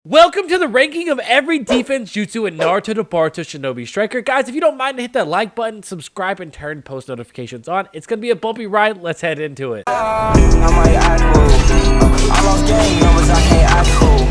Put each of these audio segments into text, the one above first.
Welcome to the ranking of every defense jutsu in Naruto to Boruto Shinobi Striker. Guys, if you don't mind, hit that like button, subscribe, and turn post notifications on. It's going to be a bumpy ride. Let's head into it. I lost gang numbers, I can't act cool.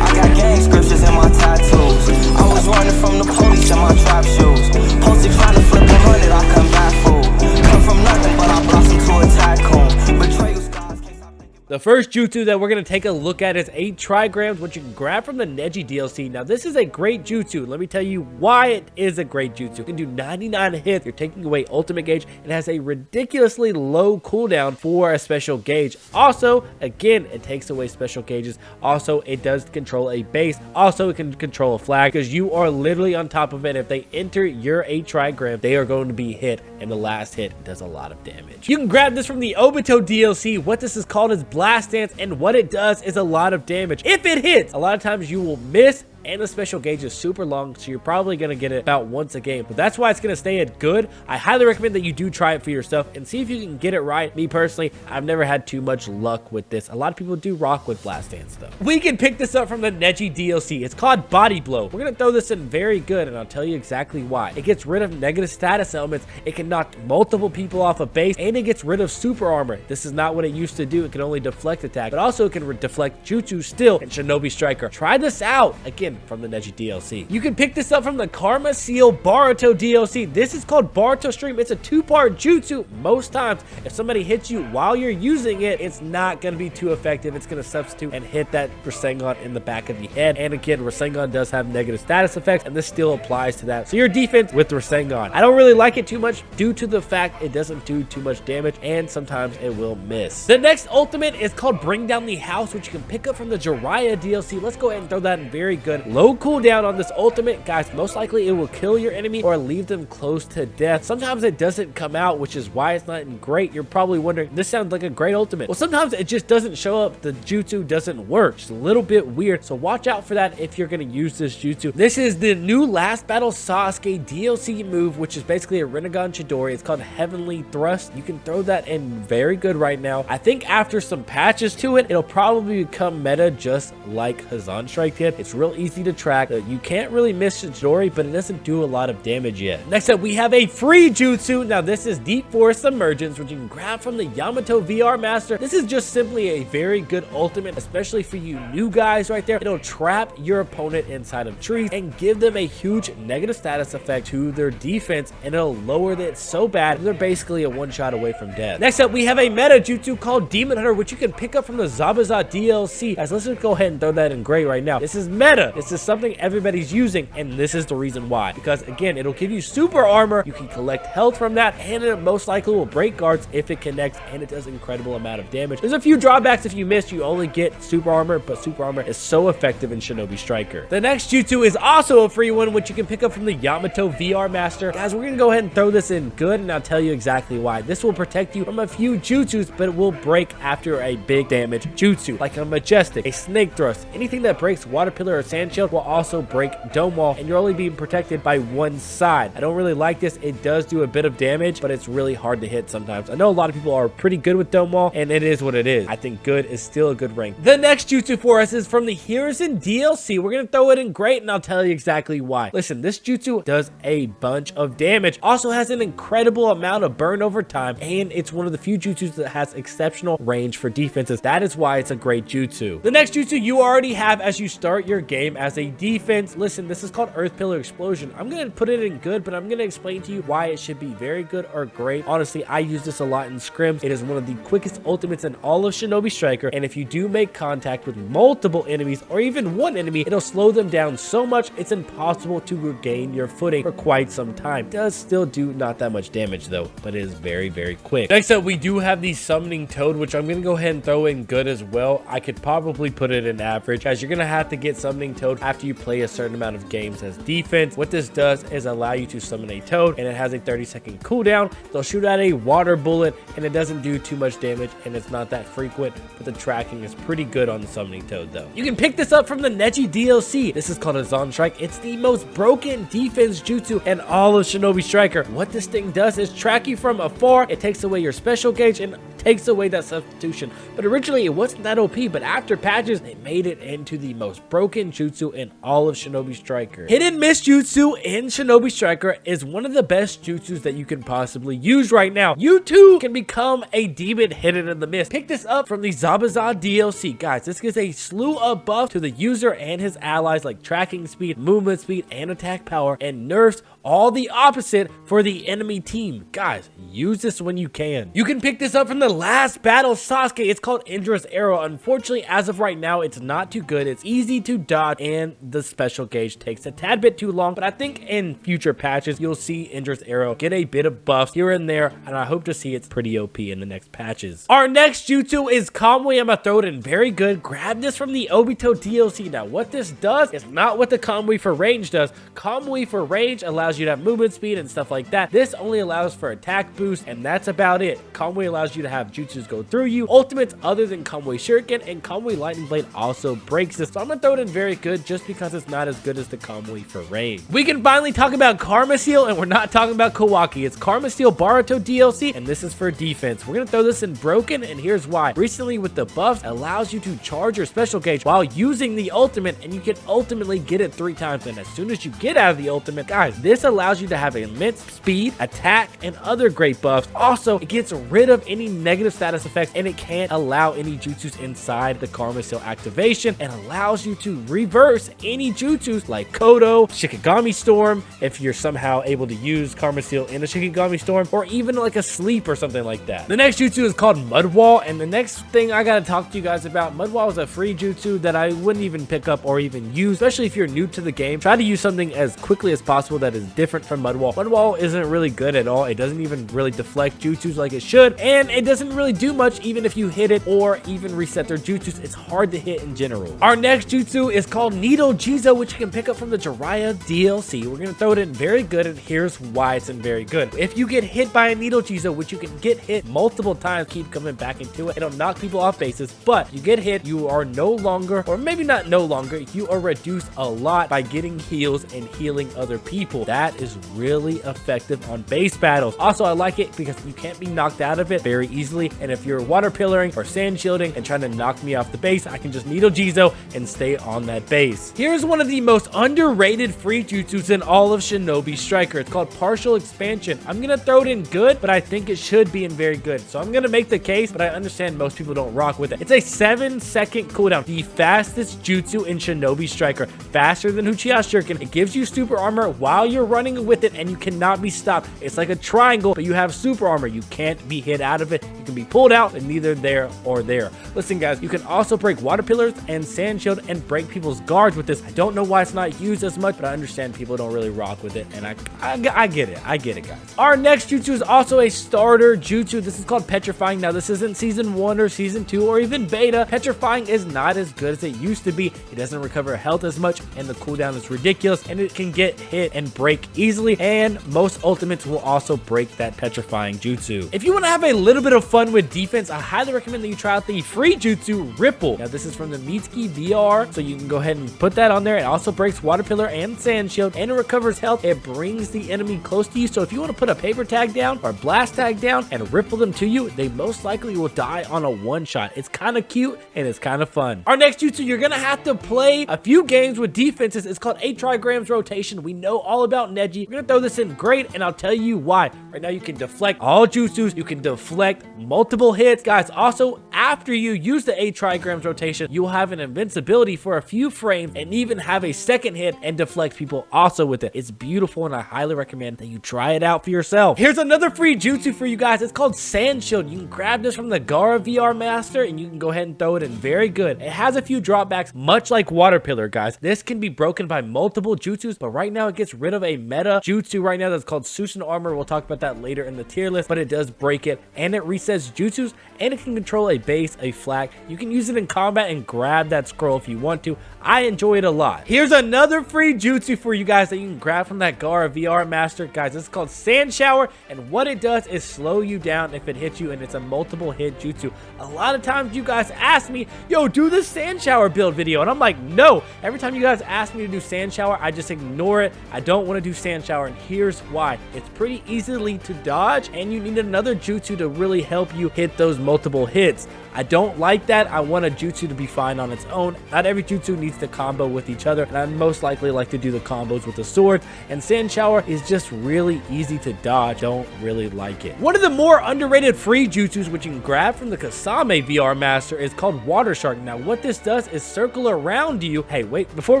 I got gang scriptures in my tattoos. I was running from the police in my trap shoes. Posted trying to flip 100, I come back full. Come from nothing, but I blossomed to a tycoon. Betrayal scars, case I think The first jutsu that we're going to take a look at is 8 trigrams, which you can grab from the Neji DLC. Now, this is a great jutsu. Let me tell you why it is a great jutsu. You can do 99 hits. You're taking away ultimate gauge. It has a ridiculously low cooldown for a special gauge. Also, again, it takes away special gauges. Also, it does control a base. Also, it can control a flag because you are literally on top of it. If they enter your 8 trigram, they are going to be hit, and the last hit does a lot of damage. You can grab this from the Obito DLC. What this is called is Blast Dance, and what it does is a lot of damage. If it hits, a lot of times you will miss, and the special gauge is super long, so you're probably going to get it about once a game, but that's why it's going to stay at good. I highly recommend that you do try it for yourself and see if you can get it right. Me personally, I've never had too much luck with this. A lot of people do rock with Blast Dance though. We can pick this up from the Neji DLC. It's called Body Blow. We're going to throw this in very good, and I'll tell you exactly why. It gets rid of negative status elements, it can knock multiple people off a base, and it gets rid of super armor. This is not what it used to do. It can only deflect attack, but also it can deflect jutsu still in Shinobi Striker. Try this out, again, from the Neji DLC. You can pick this up from the Karma Seal Boruto DLC. This is called Boruto Stream. It's a 2-part jutsu. Most times, if somebody hits you while you're using it, it's not going to be too effective. It's going to substitute and hit that Rasengan in the back of the head. And again, Rasengan does have negative status effects, and this still applies to that. So your defense with Rasengan. I don't really like it too much due to the fact it doesn't do too much damage, and sometimes it will miss. The next ultimate is called Bring Down the House, which you can pick up from the Jiraiya DLC. Let's go ahead and throw that in very good. Low cooldown on this ultimate, guys. Most likely it will kill your enemy or leave them close to death. Sometimes it doesn't come out, which is why it's not great. You're probably wondering, this sounds like a great ultimate. Well, sometimes it just doesn't show up. The jutsu doesn't work. It's a little bit weird, so watch out for that if you're going to use this jutsu. This is the new Last Battle Sasuke DLC move, which is basically a Rinnegan Chidori. It's called Heavenly Thrust. You can throw that in very good right now. I think after some patches to it, it'll probably become meta just like Hazan Strike did. It's real easy to track. You can't really miss Chidori, but it doesn't do a lot of damage yet. Next up, we have a free jutsu. Now, this is Deep Forest Emergence, which you can grab from the Yamato VR Master. This is just simply a very good ultimate, especially for you new guys right there. It'll trap your opponent inside of trees and give them a huge negative status effect to their defense, and it'll lower it so bad they're basically a one-shot away from death. Next up, we have a meta jutsu called Demon Hunter, which you can pick up from the Zabuza DLC. Guys, let's just go ahead and throw that in gray right now. This is meta. This is something everybody's using, and this is the reason why. Because again, it'll give you super armor. You can collect health from that, and it most likely will break guards if it connects, and it does an incredible amount of damage. There's a few drawbacks. If you miss, you only get super armor, but super armor is so effective in Shinobi Striker. The next jutsu is also a free one, which you can pick up from the Yamato VR Master. Guys, we're gonna go ahead and throw this in good, and I'll tell you exactly why. This will protect you from a few jutsus, but it will break after a big damage jutsu, like a Majestic, a Snake Thrust. Anything that breaks Water Pillar or Sand Shield will also break Dome Wall, and you're only being protected by one side. I don't really like this. It does do a bit of damage, but it's really hard to hit sometimes. I know a lot of people are pretty good with Dome Wall, and it is what it is. I think good is still a good rank. The next jutsu for us is from the Hiruzen DLC. We're gonna throw it in great, and I'll tell you exactly why. Listen, this jutsu does a bunch of damage, also has an incredible amount of burn over time, and it's one of the few jutsus that has exceptional range for defenses. That is why it's a great jutsu. The next jutsu you already have as you start your game as a defense. Listen, this is called Earth Pillar Explosion. I'm going to put it in good, but I'm going to explain to you why it should be very good or great. Honestly, I use this a lot in scrims. It is one of the quickest ultimates in all of Shinobi Striker, and if you do make contact with multiple enemies or even one enemy, it'll slow them down so much it's impossible to regain your footing for quite some time. It does still do not that much damage though, but it is very, very quick. Next up, we do have the Summoning Toad, which I'm going to go ahead and throw in good as well. I could probably put it in average, as you're going to have to get Summoning Toad toad after you play a certain amount of games as defense. What this does is allow you to summon a toad, and it has a 30-second cooldown. They'll shoot out a water bullet, and it doesn't do too much damage, and it's not that frequent, but the tracking is pretty good on the summoning toad though. You can pick this up from the Neji DLC. This is called a Zon Strike. It's the most broken defense jutsu in all of Shinobi Striker. What this thing does is track you from afar. It takes away your special gauge and takes away that substitution. But originally it wasn't that OP, but after patches, they made it into the most broken jutsu in all of Shinobi Striker. Hidden Mist Jutsu in Shinobi Striker is one of the best jutsus that you can possibly use right now. You too can become a demon hidden in the mist. Pick this up from the Zabuza DLC. Guys, this gives a slew of buffs to the user and his allies like tracking speed, movement speed, and attack power, and nerfs all the opposite for the enemy team. Guys, use this when you can. You can pick this up from the last battle Sasuke. It's called Indra's Arrow. Unfortunately, as of right now, it's not too good. It's easy to dodge, and the special gauge takes a tad bit too long, but I think in future patches, you'll see Indra's Arrow get a bit of buffs here and there, and I hope to see it's pretty OP in the next patches. Our next jutsu is Kamui. I'm gonna throw it in very good. Grab this from the Obito DLC. Now, what this does is not what the Kamui for range does. Kamui for range allows you to have movement speed and stuff like that. This only allows for attack boost, and that's about it. Kamui allows you to have jutsus go through you. Ultimates other than Kamui Shuriken and Kamui Lightning Blade also breaks this. So I'm gonna throw it in very good just because it's not as good as the Kamui for range. We can finally talk about Karma Seal, and we're not talking about Kawaki. It's Karma Seal Boruto DLC, and this is for defense. We're gonna throw this in broken, and here's why. Recently with the buffs, it allows you to charge your special gauge while using the ultimate, and you can ultimately get it 3 times. And as soon as you get out of the ultimate, guys, this allows you to have immense speed, attack, and other great buffs. Also, it gets rid of any negative status effects, and it can't allow any jutsus inside the Karma Seal activation, and allows you to reverse any jutsus like Kodo, Shikigami Storm, if you're somehow able to use Karma Seal in a Shikigami Storm, or even like a sleep or something like that. The next jutsu is called Mud Wall, and the next thing I gotta talk to you guys about, Mud Wall is a free jutsu that I wouldn't even pick up or even use, especially if you're new to the game. Try to use something as quickly as possible that is different from Mud Wall. Mud Wall isn't really good at all. It doesn't even really deflect jutsus like it should, and it doesn't really do much even if you hit it or even reset their jutsus. It's hard to hit in general. Our next jutsu is called Needle Jizo, which you can pick up from the Jiraiya DLC. We're gonna throw it in very good, and here's why it's in very good. If you get hit by a Needle Jizo, which you can get hit multiple times, keep coming back into it, it'll knock people off bases, but you get hit, you are no longer, or maybe not no longer, you are reduced a lot by getting heals and healing other people. That is really effective on base battles. Also, I like it because you can't be knocked out of it very easily, and if you're water pillaring or sand shielding and trying to knock me off the base, I can just Needle Jizo and stay on that base. Here's one of the most underrated free jutsus in all of Shinobi Striker. It's called Partial Expansion. I'm gonna throw it in good, but I think it should be in very good. So I'm gonna make the case, but I understand most people don't rock with it. It's a 7-second cooldown, the fastest jutsu in Shinobi Striker, faster than Uchiha Shuriken. It gives you super armor while you're running with it, and you cannot be stopped. It's like a triangle, but you have super armor. You can't be hit out of it. You can be pulled out, and neither there or there. Listen, guys, you can also break water pillars and sand shield and break people's guards with this. I don't know why it's not used as much, but I understand people don't really rock with it, and I get it. I get it, guys. Our next jutsu is also a starter jutsu. This is called Petrifying. Now, this isn't season 1 or season 2 or even beta. Petrifying is not as good as it used to be. It doesn't recover health as much, and the cooldown is ridiculous, and it can get hit and break easily, and most ultimates will also break that Petrifying jutsu. If you want to have a little bit of fun with defense, I highly recommend that you try out the free jutsu Ripple. Now, this is from the Mitsuki VR, so you can go ahead and put that on there. It also breaks water pillar and sand shield, and it recovers health. It brings the enemy close to you, so if you want to put a paper tag down or blast tag down and ripple them to you, they most likely will die on a one-shot. It's kind of cute, and it's kind of fun. Our next jutsu, you're gonna have to play a few games with defenses. It's called 8 trigrams rotation. We know all about Neji. We're gonna throw this in great, and I'll tell you why. Right now, you can deflect all jutsus. You can deflect multiple hits. Guys, also, after you use the 8 trigrams rotation, you'll have an invincibility for a few frames and even have a second hit and deflect people also with it. It's beautiful, and I highly recommend that you try it out for yourself. Here's another free jutsu for you guys. It's called Sand Shield. You can grab this from the Gara VR Master, and you can go ahead and throw it in very good. It has a few drawbacks, much like Water Pillar, guys. This can be broken by multiple jutsus, but right now it gets rid of a meta jutsu right now that's called Susan Armor. We'll talk about that later in the tier list, but it does break it, and it resets resets jutsus, and it can control a base, a flag. You can use it in combat and grab that scroll if you want to. I enjoy it a lot. Here's another free jutsu for you guys that you can grab from that Gara VR Master. Guys, this is called Sand Shower, and what it does is slow you down if it hits you, and it's a multiple hit jutsu. A lot of times you guys ask me, yo, do the Sand Shower build video, and I'm like, no. Every time you guys ask me to do Sand Shower, I just ignore it. I don't want to do Sand Shower, and here's why. It's pretty easily to dodge, and you need another jutsu to really help you hit those multiple hits. I don't like that. I want a jutsu to be fine on its own. Not every jutsu needs to combo with each other, and I most likely like to do the combos with the sword, and Sand Shower is just really easy to dodge. Don't really like it. One of the more underrated free jutsus which you can grab from the Kasame VR Master is called Water Shark. Now what this does is circle around you. Hey, wait, before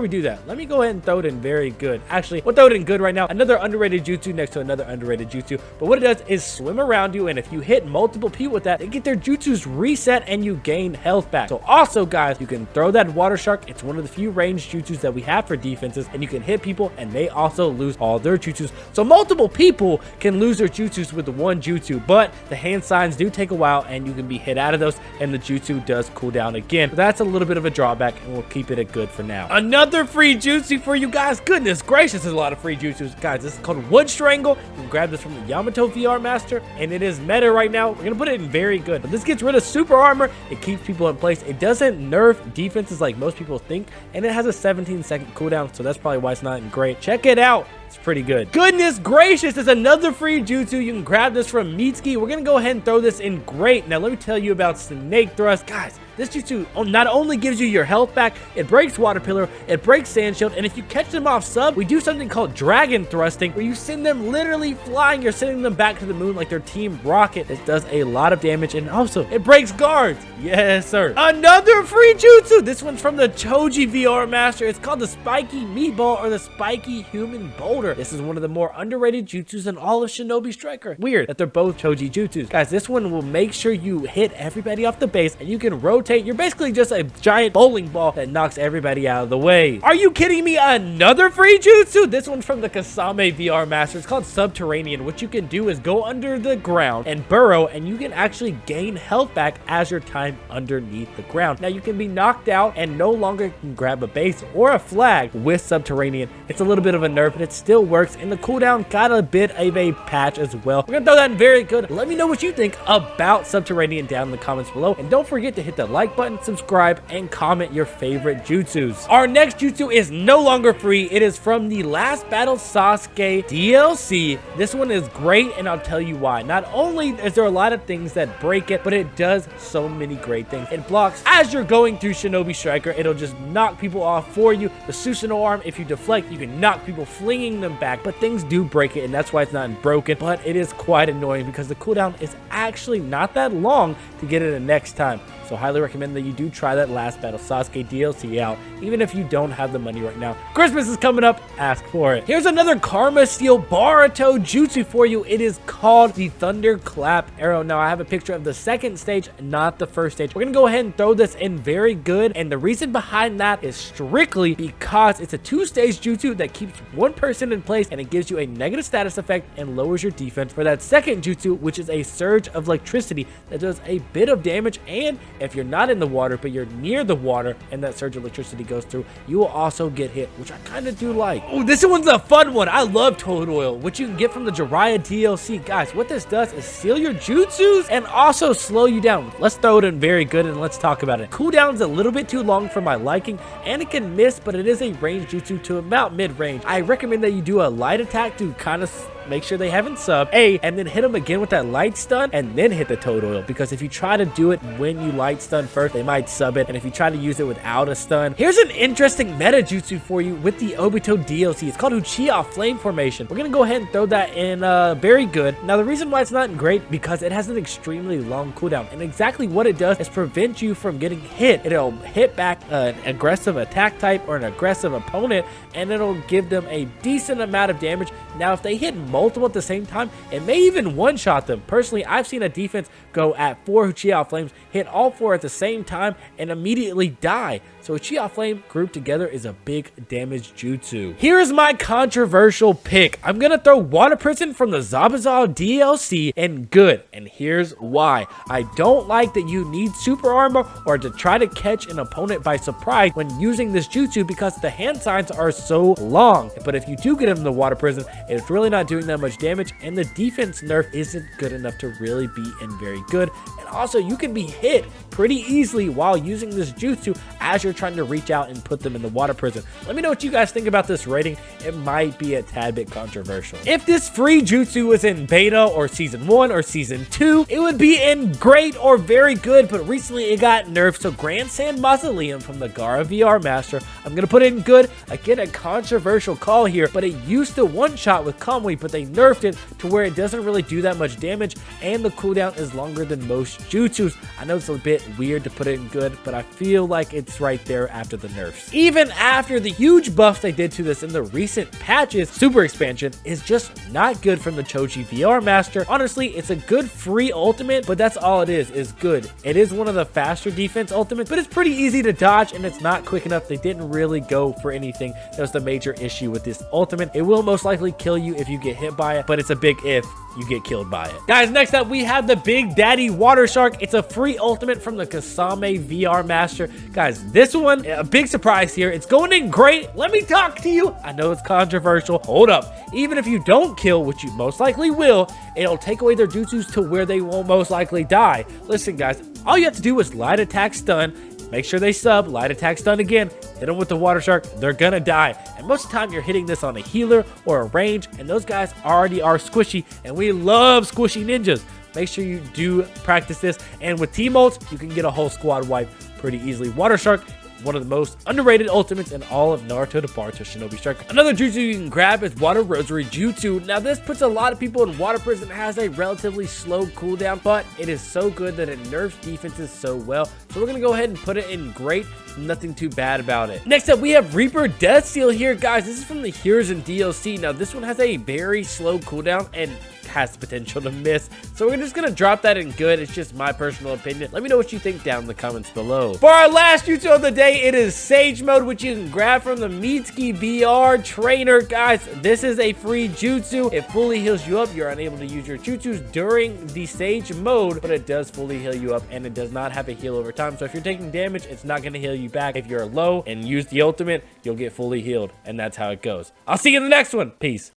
we do that, let me go ahead and throw it in very good. Actually, we'll throw it in good right now. Another underrated jutsu next to another underrated jutsu, but what it does is swim around you, and if you hit multiple people with that, they get their jutsus reset and you gain health back. So also, guys, you can throw that Water Shark. It's one of the few ranged jutsus that we have for defenses, and you can hit people and they also lose all their jutsus. So multiple people can lose their jutsus with the one jutsu, but the hand signs do take a while and you can be hit out of those, and the jutsu does cool down again. So that's a little bit of a drawback, and we'll keep it at good for now. Another free jutsu for you guys. Goodness gracious, there's a lot of free jutsus. Guys, this is called Wood Strangle. You can grab this from the Yamato VR Master, and it is meta right now. We're gonna put it in very good, but this gets rid of super armor. It keeps people in place. It doesn't nerf defenses like most people think, and it has a 17-second cooldown, so that's probably why it's not in great. Check it out. It's pretty good. Goodness gracious, there's another free jutsu. You can grab this from Mitsuki. We're gonna go ahead and throw this in great. Now let me tell you about Snake Thrust. Guys, this jutsu not only gives you your health back, it breaks Water Pillar, it breaks Sand Shield, and if you catch them off sub, we do something called Dragon Thrusting, where you send them literally flying. You're sending them back to the moon like their Team Rocket. This does a lot of damage, and also it breaks guards. Yes, sir. Another free jutsu. This one's from the Choji VR Master. It's called the Spiky Meatball, or the Spiky Human Boulder. This is one of the more underrated jutsus in all of Shinobi Striker. Weird that they're both Choji jutsus. Guys, this one will make sure you hit everybody off the base, and you can rotate. You're basically just a giant bowling ball that knocks everybody out of the way. Are you kidding me? Another free jutsu? This one's from the Kasame VR Master. It's called Subterranean. What you can do is go under the ground and burrow, and you can actually gain health back as your time underneath the ground. Now you can be knocked out and no longer can grab a base or a flag with Subterranean. It's a little bit of a nerf, but it still works, and the cooldown got a bit of a patch as well. We're gonna throw that in very good. Let me know what you think about Subterranean down in the comments below, and don't forget to hit the like button, subscribe, and comment your favorite jutsus. Our next jutsu is no longer free. It is from the Last Battle Sasuke DLC. This one is great, and I'll tell you why. Not only is there a lot of things that break it, but it does so many great things. It blocks as you're going through Shinobi Striker. It'll just knock people off for you. The Susanoo arm, if you deflect, you can knock people, flinging them back, but things do break it, and that's why it's not broken. But it is quite annoying because the cooldown is actually not that long to get it the next time. So highly recommend that you do try that Last Battle Sasuke DLC out, even if you don't have the money right now. Christmas is coming up, ask for it. Here's another Karma Steel Boruto jutsu for you. It is called the Thunderclap Arrow. Now I have a picture of the second stage, not the first stage. We're gonna go ahead and throw this in very good, and the reason behind that is strictly because it's a two-stage jutsu that keeps one person in place, and it gives you a negative status effect and lowers your defense for that second jutsu, which is a surge of electricity that does a bit of damage, and if you're not in the water, but you're near the water and that surge of electricity goes through, you will also get hit, which I kind of do like. Oh, this one's a fun one. I love Toad Oil, which you can get from the Jiraiya DLC. Guys, what this does is seal your jutsus and also slow you down. Let's throw it in very good and let's talk about it. Cooldown's a little bit too long for my liking, and it can miss, but it is a ranged jutsu to about mid-range. I recommend that you do a light attack to kind of make sure they haven't subbed, and then hit them again with that light stun, and then hit the Toad Oil, because if you try to do it when you light stun first, they might sub it, and if you try to use it without a stun. Here's an interesting meta jutsu for you with the Obito DLC. It's called Uchiha Flame Formation. We're gonna go ahead and throw that in very good. Now the reason why it's not great, because it has an extremely long cooldown, and exactly what it does is prevent you from getting hit. It'll hit back an aggressive attack type or an aggressive opponent, and it'll give them a decent amount of damage. Now if they hit multiple at the same time, it may even one-shot them. Personally, I've seen a defense go at 4 Uchiha Flames, hit all 4 at the same time, and immediately die. So Uchiha Flame grouped together is a big damage jutsu. Here's my controversial pick. I'm gonna throw Water Prison from the Zabuza DLC in good, and here's why. I don't like that you need super armor or to try to catch an opponent by surprise when using this jutsu because the hand signs are so long. But if you do get him in the Water Prison, it's really not doing that much damage, and the defense nerf isn't good enough to really be in very good. And also, you can be hit pretty easily while using this jutsu as you're trying to reach out and put them in the Water Prison. Let me know what you guys think about this rating. It might be a tad bit controversial. If this free jutsu was in beta or season 1 or season 2, it would be in great or very good, but recently it got nerfed. So Grand Sand Mausoleum from the Gaara VR Master, I'm gonna put it in good. Again, a controversial call here, but it used to one-shot with Kamui, but they nerfed it to where it doesn't really do that much damage, and the cooldown is longer than most jutsus. I know it's a bit weird to put it in good, but I feel like it's right there after the nerfs. Even after the huge buffs they did to this in the recent patches, Super Expansion is just not good from the Choji VR Master. Honestly, it's a good free ultimate, but that's all it is good. It is one of the faster defense ultimates, but it's pretty easy to dodge, and it's not quick enough. They didn't really go for anything. That was the major issue with this ultimate. It will most likely kill you if you get hit by it, but it's a big if you get killed by it. Guys, next up we have the Big Daddy Water Shark. It's a free ultimate from the Kasame VR Master. Guys, this one, a big surprise here. It's going in great. Let me talk to you. I know it's controversial. Hold up. Even if you don't kill, which you most likely will, it'll take away their jutsus to where they won't most likely die. Listen, guys, all you have to do is light attack stun. Make sure they sub, light attack stun again, hit them with the Water Shark, they're gonna die. And most of the time you're hitting this on a healer or a range, and those guys already are squishy, and we love squishy ninjas. Make sure you do practice this, and with team ults, you can get a whole squad wipe pretty easily. Water Shark, one of the most underrated ultimates in all of Naruto to Boruto Shinobi Striker. Another jutsu you can grab is Water Rosary Jutsu. Now this puts a lot of people in Water Prison. It has a relatively slow cooldown, but it is so good that it nerfs defenses so well. So we're gonna go ahead and put it in great. Nothing too bad about it. Next up, we have Reaper Death Seal here, guys. This is from the Heroes in DLC. Now this one has a very slow cooldown and has the potential to miss, so we're just gonna drop that in good. It's just my personal opinion. Let me know what you think down in the comments below. For our last jutsu of the day, it is Sage Mode, which you can grab from the Mitsuki VR Trainer. Guys, this is a free jutsu. It fully heals you up. You're unable to use your jutsus during the Sage Mode, but it does fully heal you up, and it does not have a heal over time. So if you're taking damage, it's not gonna heal you back. If you're low and use the ultimate, you'll get fully healed, and that's how it goes. I'll see you in the next one. Peace.